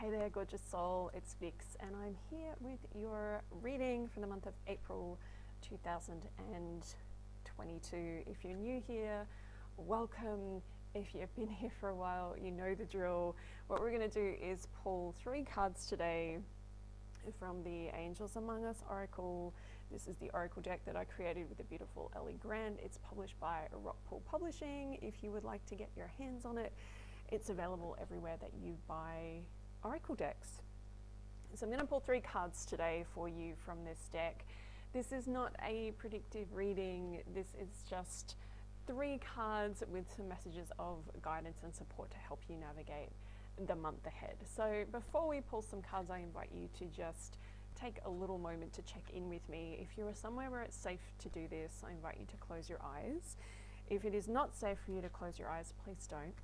Hey there, gorgeous soul, it's Vix, and I'm here with your reading for the month of April 2022. If you're new here, welcome. If you've been here for a while, you know the drill. What we're going to do is pull 3 cards today from the Angels Among Us Oracle. This is the Oracle deck that I created with the beautiful Ellie Grant. It's published by Rockpool Publishing. If you would like to get your hands on it, it's available everywhere that you buy Oracle decks. So I'm going to pull 3 cards today for you from this deck. This is not a predictive reading. This is just 3 cards with some messages of guidance and support to help you navigate the month ahead. So before we pull some cards, I invite you to just take a little moment to check in with me. If you are somewhere where it's safe to do this, I invite you to close your eyes. If it is not safe for you to close your eyes, please don't.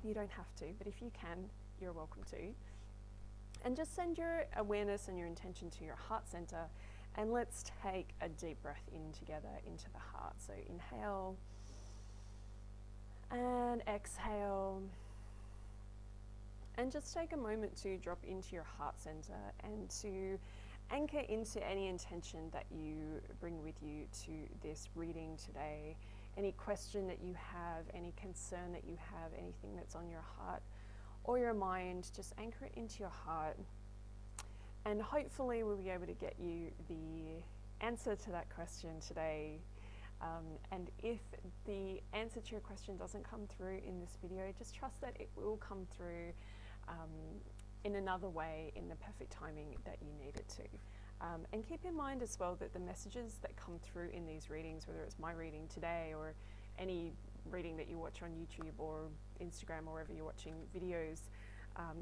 You don't have to, but if you can, you're welcome to. And just send your awareness and your intention to your heart center, and let's take a deep breath in together into the heart. So inhale and exhale, and just take a moment to drop into your heart center and to anchor into any intention that you bring with you to this reading today. Any question that you have, any concern that you have, anything that's on your heart or your mind, just anchor it into your heart. And hopefully we'll be able to get you the answer to that question today. And if the answer to your question doesn't come through in this video, just trust that it will come through in another way, in the perfect timing that you need it to. And keep in mind as well that the messages that come through in these readings, whether it's my reading today or any reading that you watch on YouTube or Instagram or wherever you're watching videos,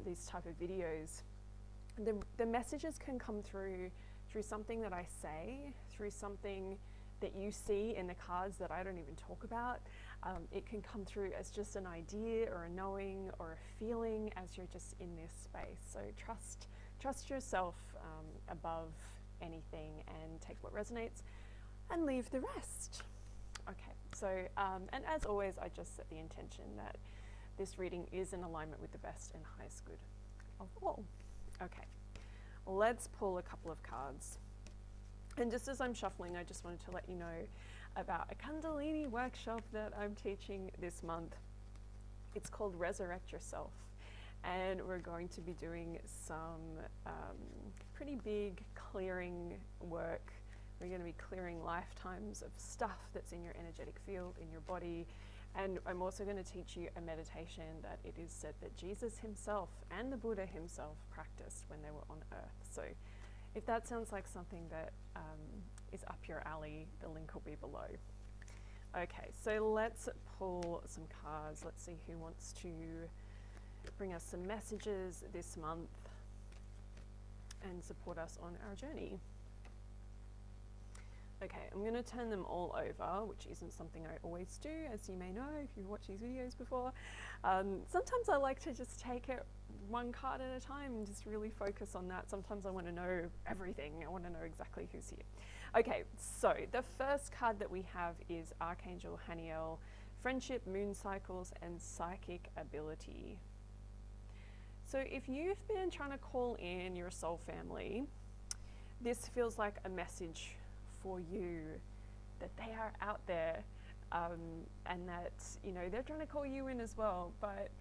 these type of videos, the messages can come through something that I say, through something that you see in the cards that I don't even talk about. It can come through as just an idea or a knowing or a feeling as you're just in this space. So trust yourself above anything, and take what resonates and leave the rest. Okay, so and as always, I just set the intention that this reading is in alignment with the best and highest good of all. Okay, let's pull a couple of cards. And just as I'm shuffling, I just wanted to let you know about a Kundalini workshop that I'm teaching this month. It's called Resurrect Yourself. And we're going to be doing some pretty big clearing work. We're going to be clearing lifetimes of stuff that's in your energetic field, in your body. And I'm also going to teach you a meditation that it is said that Jesus himself and the Buddha himself practiced when they were on earth. So if that sounds like something that is up your alley, the link will be below. Okay, so let's pull some cards. Let's see who wants to bring us some messages this month and support us on our journey. Okay, I'm going to turn them all over, which isn't something I always do, as you may know if you've watched these videos before. Sometimes I like to just take it one card at a time and just really focus on that. Sometimes I want to know everything. I want to know exactly who's here. Okay, so the first card that we have is Archangel Haniel, Friendship, Moon Cycles, and Psychic Ability. So if you've been trying to call in your soul family, this feels like a message for you that they are out there, and that, you know, they're trying to call you in as well, but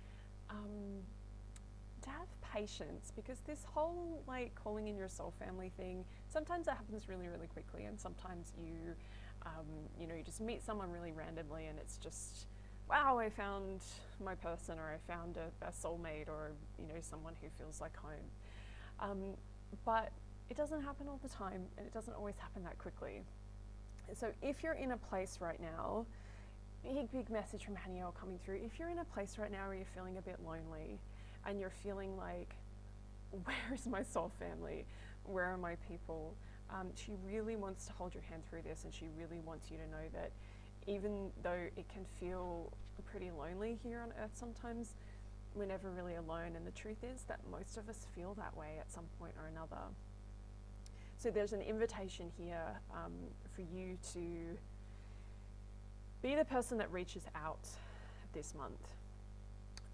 to have patience, because this whole like calling in your soul family thing, sometimes that happens really, really quickly, and sometimes you you just meet someone really randomly and it's just, wow, I found my person, or I found a soulmate, or someone who feels like home. But it doesn't happen all the time, and it doesn't always happen that quickly. So if you're in a place right now, big message from Haniel coming through. If you're in a place right now where you're feeling a bit lonely and you're feeling like, where is my soul family? Where are my people? She really wants to hold your hand through this, and she really wants you to know that even though it can feel pretty lonely here on earth sometimes, we're never really alone. And the truth is that most of us feel that way at some point or another. So there's an invitation here for you to be the person that reaches out this month.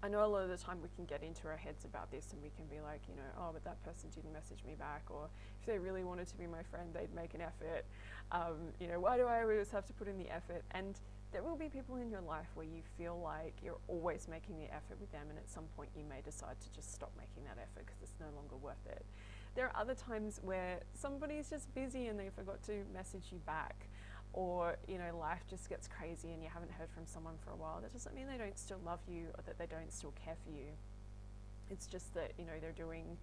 I know a lot of the time we can get into our heads about this and we can be like, oh, but that person didn't message me back, or if they really wanted to be my friend, they'd make an effort. Why do I always have to put in the effort? And there will be people in your life where you feel like you're always making the effort with them, and at some point you may decide to just stop making that effort because it's no longer worth it. There are other times where somebody's just busy and they forgot to message you back, or life just gets crazy and you haven't heard from someone for a while. That doesn't mean they don't still love you or that they don't still care for you. It's just that they're doing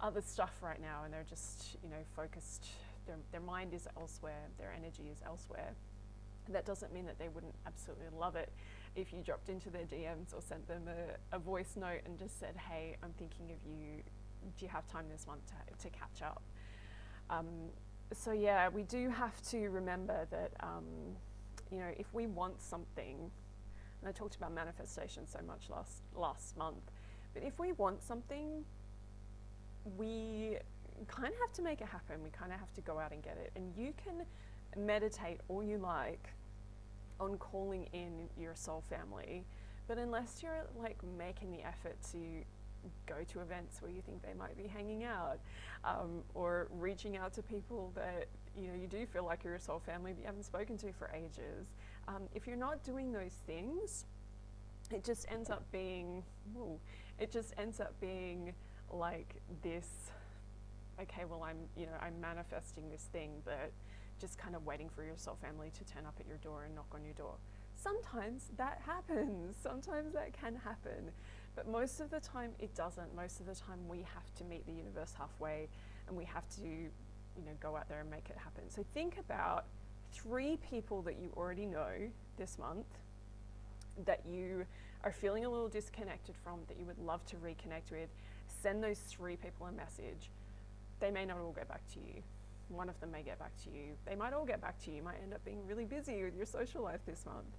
other stuff right now, and they're just focused. Their mind is elsewhere, their energy is elsewhere. That doesn't mean that they wouldn't absolutely love it if you dropped into their DMs or sent them a voice note and just said, hey, I'm thinking of you, do you have time this month to catch up? So yeah, we do have to remember that if we want something, and I talked about manifestation so much last month, but if we want something, we kind of have to make it happen. We kind of have to go out and get it. And you can meditate all you like on calling in your soul family, but unless you're like making the effort to go to events where you think they might be hanging out, or reaching out to people that you do feel like you're a soul family but you haven't spoken to for ages, if you're not doing those things, it just ends up being like this, okay, well, I'm manifesting this thing, but just kind of waiting for your soul family to turn up at your door and knock on your door. Sometimes that happens, sometimes that can happen, but most of the time it doesn't. Most of the time we have to meet the universe halfway, and we have to go out there and make it happen. So think about 3 people that you already know this month that you are feeling a little disconnected from, that you would love to reconnect with. Send those 3 people a message. They may not all get back to you. One of them may get back to you. They might all get back to you. You might end up being really busy with your social life this month.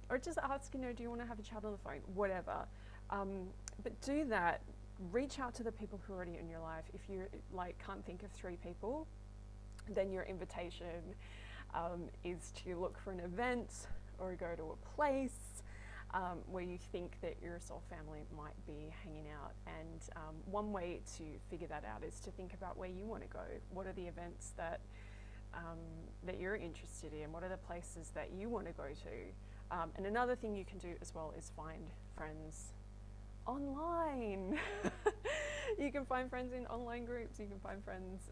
Or just ask, do you want to have a chat on the phone? Whatever. But do that. Reach out to the people who are already in your life. If you can't think of 3 people, then your invitation is to look for an event or go to a place where you think that your soul family might be hanging out. And one way to figure that out is to think about where you want to go. What are the events that you're interested in? What are the places that you want to go to? And another thing you can do as well is find friends online. You can find friends in online groups. You can find friends,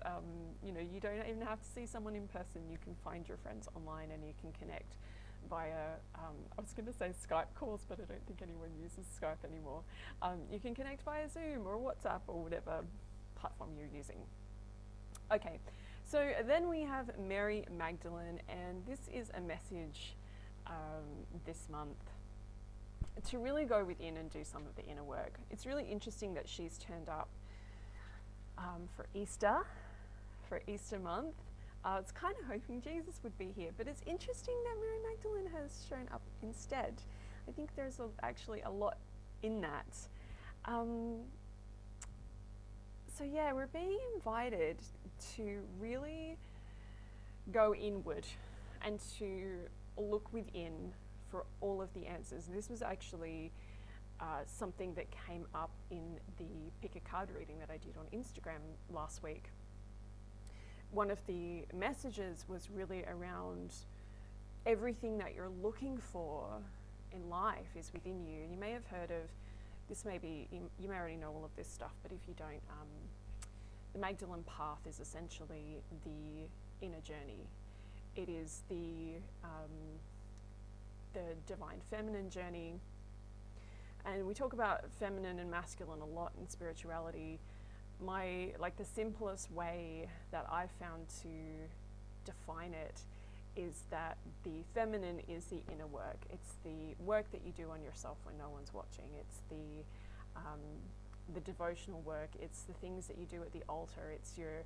you don't even have to see someone in person. You can find your friends online and you can connect via, I was going to say Skype calls, but I don't think anyone uses Skype anymore. You can connect via Zoom or WhatsApp or whatever platform you're using. Okay, so then we have Mary Magdalene, and this is a message this month to really go within and do some of the inner work. It's really interesting that she's turned up for Easter month. I was kind of hoping Jesus would be here, but it's interesting that Mary Magdalene has shown up instead. I think there's actually a lot in that. So yeah, we're being invited to really go inward and to look within for all of the answers. This was actually something that came up in the pick a card reading that I did on Instagram last week. One of the messages was really around everything that you're looking for in life is within you. You may have heard of this, you may already know all of this stuff, but if you don't, the Magdalene Path is essentially the inner journey. It is the divine feminine journey, and we talk about feminine and masculine a lot in spirituality. The simplest way that I've found to define it is that the feminine is the inner work. It's the work that you do on yourself when no one's watching. It's the devotional work. It's the things that you do at the altar. It's your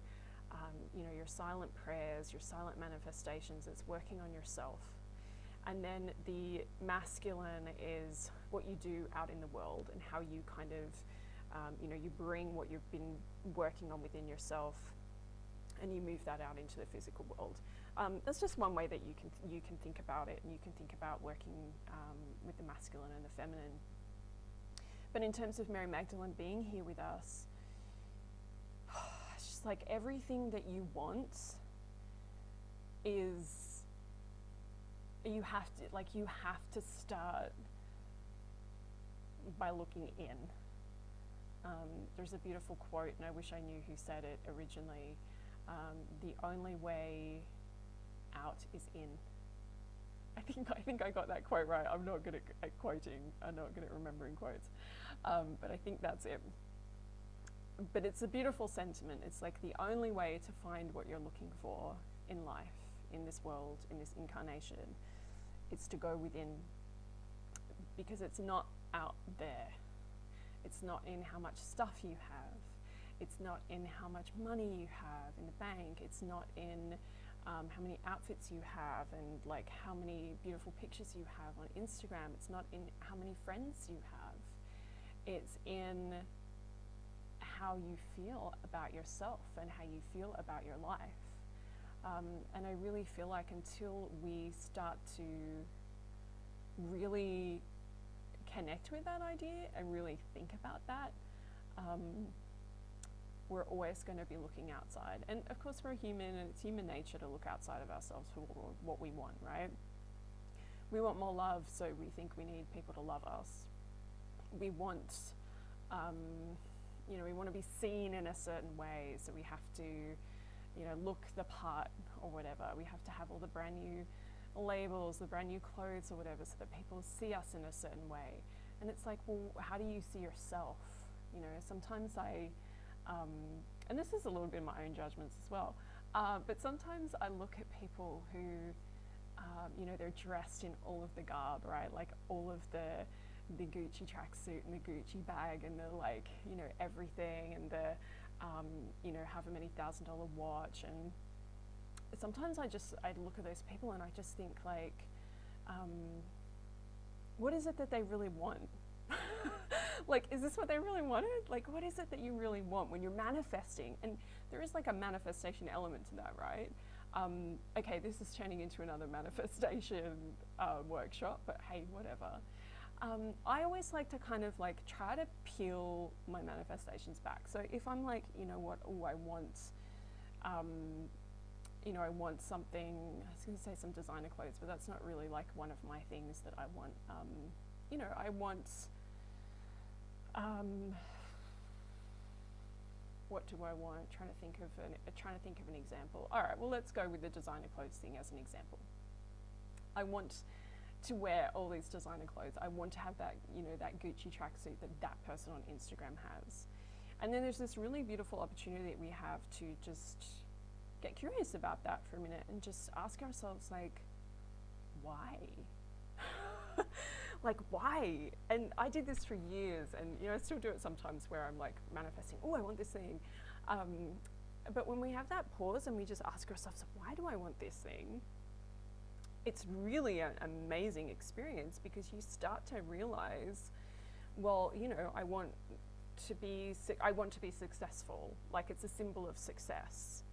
your silent prayers, your silent manifestations. It's working on yourself. And then the masculine is what you do out in the world and how you kind of you bring what you've been working on within yourself and you move that out into the physical world. That's just one way that you can think about it, and you can think about working with the masculine and the feminine. But in terms of Mary Magdalene being here with us, it's just like everything that you want is, you have to start by looking in. There's a beautiful quote, and I wish I knew who said it originally. The only way out is in. I think I got that quote right. I'm not good at quoting. I'm not good at remembering quotes, but I think that's it. But it's a beautiful sentiment. It's like the only way to find what you're looking for in life, in this world, in this incarnation, it's to go within, because it's not out there. It's not in how much stuff you have. It's not in how much money you have in the bank. It's not in how many outfits you have and like how many beautiful pictures you have on Instagram. It's not in how many friends you have. It's in how you feel about yourself and how you feel about your life. And I really feel like until we start to really connect with that idea and really think about that, we're always going to be looking outside. And of course we're human, and it's human nature to look outside of ourselves for what we want, right? We want more love, so we think we need people to love us. We want, we want to be seen in a certain way, so we have to, look the part or whatever. We have to have all the brand new labels, the brand new clothes or whatever, so that people see us in a certain way. And it's like, well, how do you see yourself? Sometimes and this is a little bit of my own judgments as well, but sometimes I look at people who, they're dressed in all of the garb, right? Like all of the Gucci tracksuit and the Gucci bag and the everything, and the, however many $1,000 watch. And sometimes I look at those people and I just think like, what is it that they really want? Like, is this what they really wanted? Like, what is it that you really want when you're manifesting? And there is like a manifestation element to that, right? Okay, this is turning into another manifestation workshop, but hey, whatever. I always like to kind of like try to peel my manifestations back. So if I'm like, I want, I want something, I was going to say some designer clothes, but that's not really like one of my things that I want. I want, what do I want? Trying to think of an example. All right, well, let's go with the designer clothes thing as an example. I want to wear all these designer clothes. I want to have that, that Gucci tracksuit that person on Instagram has. And then there's this really beautiful opportunity that we have to just get curious about that for a minute and just ask ourselves, like, why? Like, why? And I did this for years, and I still do it sometimes, where I'm like manifesting, oh, I want this thing. But when we have that pause and we just ask ourselves, why do I want this thing? It's really an amazing experience, because you start to realize, well, I want to be successful. Like, it's a symbol of success.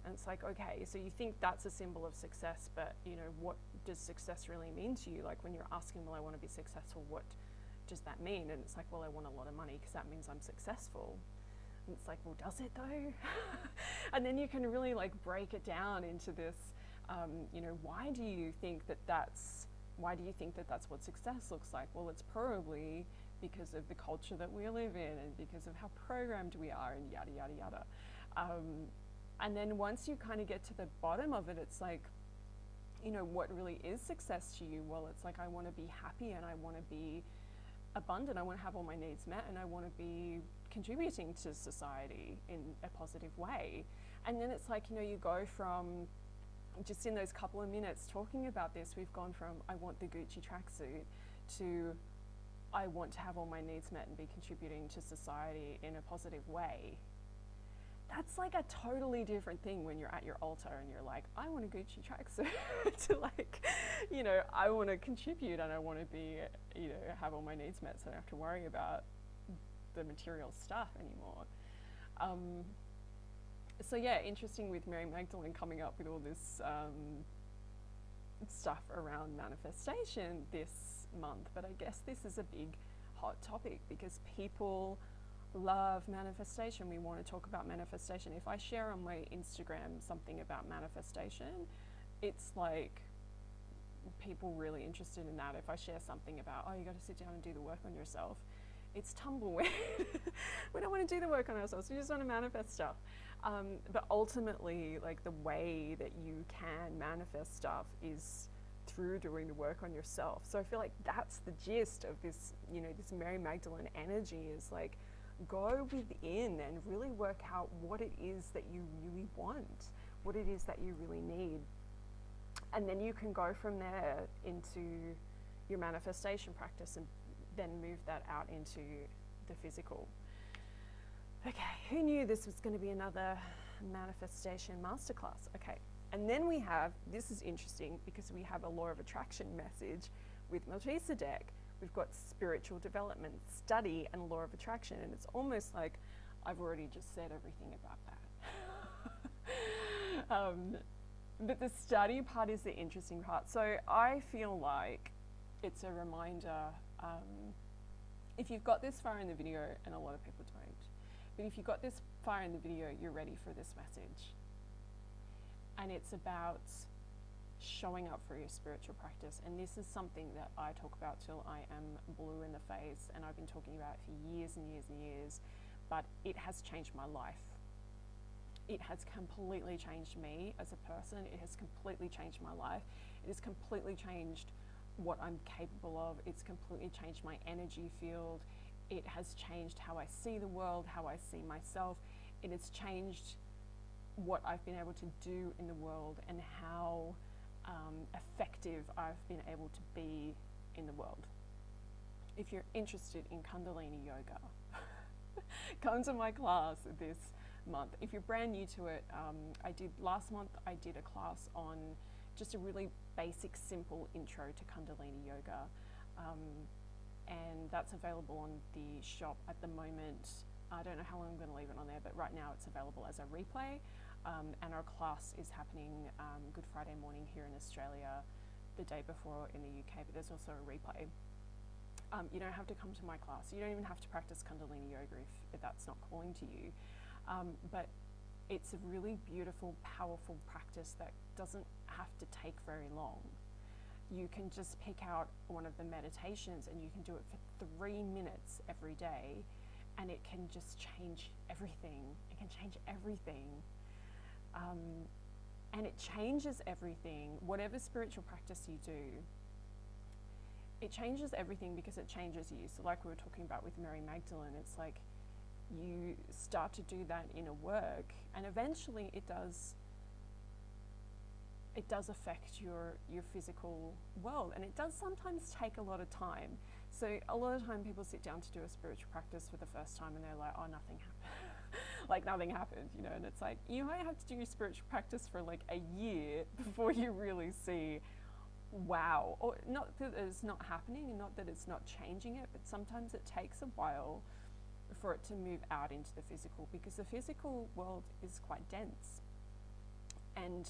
And it's like, okay, so you think that's a symbol of success, but what does success really mean to you? Like, when you're asking, well, I want to be successful, what does that mean? And it's like, well, I want a lot of money because that means I'm successful. And it's like, well, does it though? And then you can really like break it down into this, why do you think that that's what success looks like? Well, it's probably because of the culture that we live in, and because of how programmed we are, and yada, yada, yada. And then once you kind of get to the bottom of it, it's like, what really is success to you? Well, it's like, I want to be happy, and I want to be abundant. I want to have all my needs met, and I want to be contributing to society in a positive way. And then it's like, you go from, just in those couple of minutes talking about this, we've gone from, I want the Gucci tracksuit, to I want to have all my needs met and be contributing to society in a positive way. That's like a totally different thing when you're at your altar and you're like, I want a Gucci tracksuit, to like, I want to contribute, and I want to be, have all my needs met, so I don't have to worry about the material stuff anymore. So yeah, interesting with Mary Magdalene coming up with all this stuff around manifestation this month, but I guess this is a big hot topic because people love manifestation. We want to talk about manifestation. If I share on my Instagram something about manifestation, it's like people really interested in that. If I share something about, oh, you got to sit down and do the work on yourself, it's tumbleweed. We don't want to do the work on ourselves. We just want to manifest stuff. But ultimately, like, the way that you can manifest stuff is through doing the work on yourself. So I feel like that's the gist of this, this Mary Magdalene energy, is like, go within and really work out what it is that you really want, what it is that you really need. And then you can go from there into your manifestation practice and then move that out into the physical. Okay, who knew this was going to be another manifestation masterclass? Okay, and then we have, this is interesting because we have a law of attraction message with Melchizedek. We've got spiritual development, study, and law of attraction, and it's almost like I've already just said everything about that. But the study part is the interesting part. So I feel like it's a reminder, if you've got this far in the video, and a lot of people don't, but if you've got this far in the video, you're ready for this message. And it's about showing up for your spiritual practice. And this is something that I talk about till I am blue in the face, and I've been talking about it for years and years and years, but it has changed my life. It has completely changed me as a person. It has completely changed my life. It has completely changed what I'm capable of. It's completely changed my energy field. It has changed how I see the world, how I see myself. It has changed what I've been able to do in the world and how effective I've been able to be in the world. If you're interested in Kundalini Yoga, come to my class this month. If you're brand new to it, last month I did a class on just a really basic, simple intro to Kundalini Yoga, and that's available on the shop at the moment. I don't know how long I'm going to leave it on there, but right now it's available as a replay, and our class is happening Good Friday morning here in Australia, the day before in the UK, but there's also a replay. You don't have to come to my class. You don't even have to practice Kundalini Yoga if that's not calling to you. But it's a really beautiful, powerful practice that doesn't have to take very long. You can just pick out one of the meditations and you can do it for 3 minutes every day, and it can just change everything. It can change everything. And it changes everything. Whatever spiritual practice you do, it changes everything because it changes you. So like we were talking about with Mary Magdalene, it's like you start to do that inner work, and eventually it does affect your physical world, and it does sometimes take a lot of time. So a lot of time people sit down to do a spiritual practice for the first time and they're like, oh, nothing happened. Like nothing happened, and it's like you might have to do your spiritual practice for like a year before you really see, wow. Or not that it's not happening and not that it's not changing it, but sometimes it takes a while for it to move out into the physical, because the physical world is quite dense, and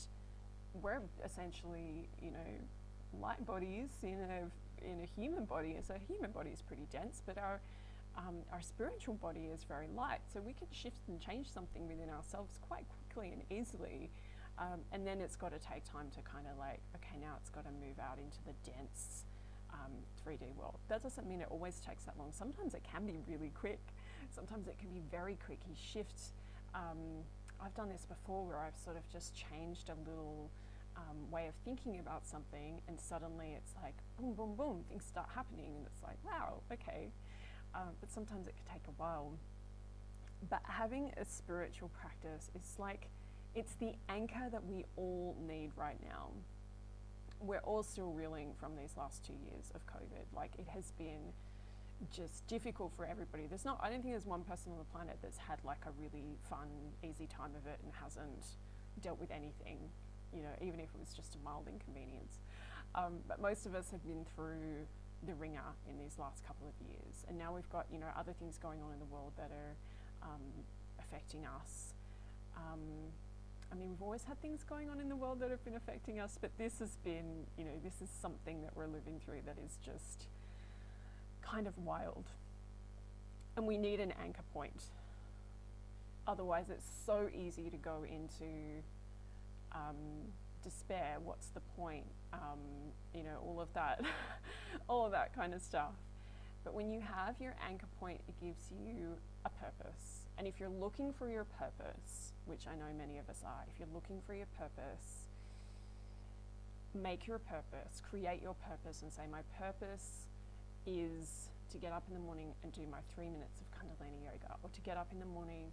we're essentially, light bodies in a human body. So a human body is pretty dense, but our spiritual body is very light. So we can shift and change something within ourselves quite quickly and easily. And then it's got to take time to kind of like, okay, now it's got to move out into the dense 3D world. That doesn't mean it always takes that long. Sometimes it can be really quick. Sometimes it can be very quick. You shift. I've done this before where I've sort of just changed a little way of thinking about something, and suddenly it's like boom, boom, boom, things start happening, and it's like, wow, okay. But sometimes it could take a while. But having a spiritual practice is like, it's the anchor that we all need right now. We're all still reeling from these last 2 years of COVID. Like, it has been just difficult for everybody. I don't think there's one person on the planet that's had like a really fun, easy time of it and hasn't dealt with anything, even if it was just a mild inconvenience. But most of us have been through the ringer in these last couple of years. And now we've got, other things going on in the world that are affecting us. We've always had things going on in the world that have been affecting us, but this has been, this is something that we're living through that is just kind of wild. And we need an anchor point. Otherwise, it's so easy to go into despair. What's the point? All of that, all of that kind of stuff. But when you have your anchor point, it gives you a purpose. And if you're looking for your purpose, which I know many of us are, if you're looking for your purpose, make your purpose, create your purpose, and say, my purpose is to get up in the morning and do my 3 minutes of Kundalini yoga, or to get up in the morning,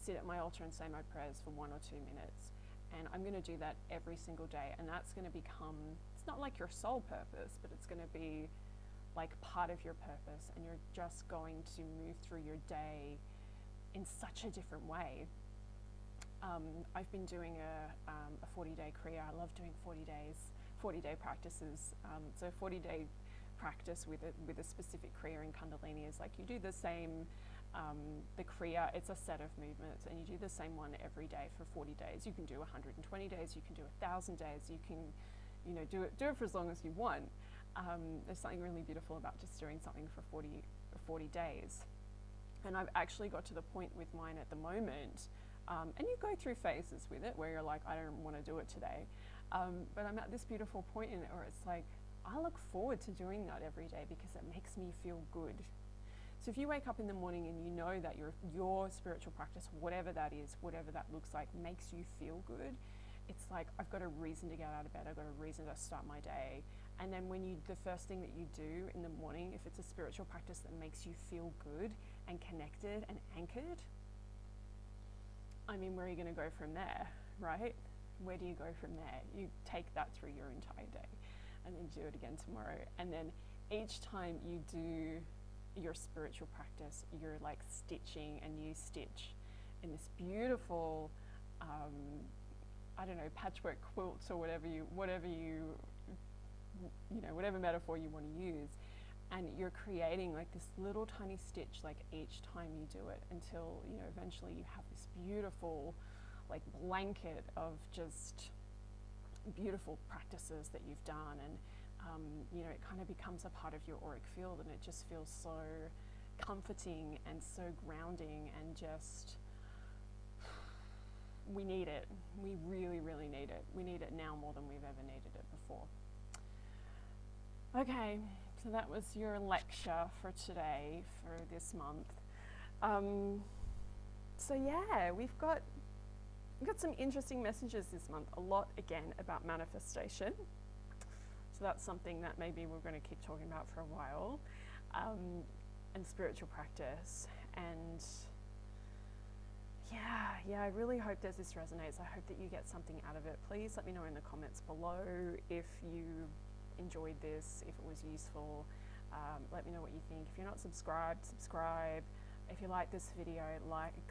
sit at my altar and say my prayers for 1 or 2 minutes. And I'm going to do that every single day. And that's going to become, it's not like your sole purpose, but it's going to be like part of your purpose. And you're just going to move through your day in such a different way. I've been doing a 40-day Kriya. I love doing 40-day practices. So 40-day practice with a specific Kriya in Kundalini is like you do the same, the Kriya, it's a set of movements, and you do the same one every day for 40 days. You can do 120 days, you can do 1,000 days, you can, do it for as long as you want. There's something really beautiful about just doing something for 40 days. And I've actually got to the point with mine at the moment, and you go through phases with it where you're like, I don't want to do it today. But I'm at this beautiful point in it where it's like, I look forward to doing that every day because it makes me feel good. So if you wake up in the morning and you know that your spiritual practice, whatever that is, whatever that looks like, makes you feel good, it's like, I've got a reason to get out of bed, I've got a reason to start my day. And then the first thing that you do in the morning, if it's a spiritual practice that makes you feel good and connected and anchored, I mean, where are you going to go from there, right? Where do you go from there? You take that through your entire day, and then do it again tomorrow. And then each time you do your spiritual practice, you're like stitching a new stitch in this beautiful, patchwork quilt, or whatever metaphor you want to use. And you're creating like this little tiny stitch like each time you do it, until eventually you have this beautiful like blanket of just beautiful practices that you've done. And it kind of becomes a part of your auric field, and it just feels so comforting and so grounding, and just, we need it. We really, really need it. We need it now more than we've ever needed it before. Okay, so that was your lecture for today, for this month. So yeah, we've got some interesting messages this month. A lot, again, about manifestation. So that's something that maybe we're going to keep talking about for a while, and spiritual practice. And yeah, I really hope that this resonates. I hope that you get something out of it. Please let me know in the comments below if you enjoyed this, if it was useful. Let me know what you think. If you're not subscribed, subscribe. If you like this video,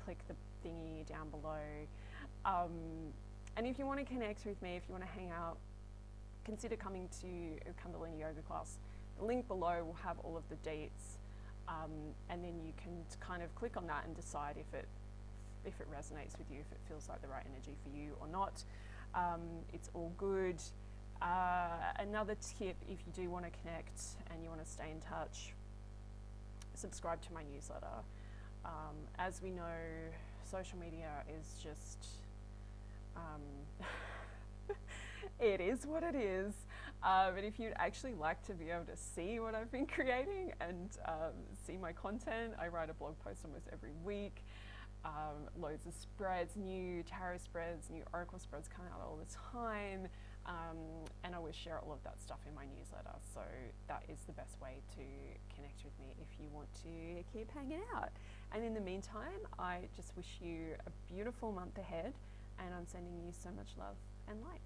click the thingy down below. And if you want to connect with me, if you want to hang out, consider coming to a Kundalini yoga class. The link below will have all of the dates, and then you can kind of click on that and decide if it resonates with you, if it feels like the right energy for you or not. It's all good. Another tip, if you do want to connect and you want to stay in touch, subscribe to my newsletter. As we know, social media is just it is what it is. But if you'd actually like to be able to see what I've been creating and see my content, I write a blog post almost every week. Loads of spreads, new tarot spreads, new oracle spreads come out all the time. And I always share all of that stuff in my newsletter. So that is the best way to connect with me if you want to keep hanging out. And in the meantime, I just wish you a beautiful month ahead, and I'm sending you so much love and light.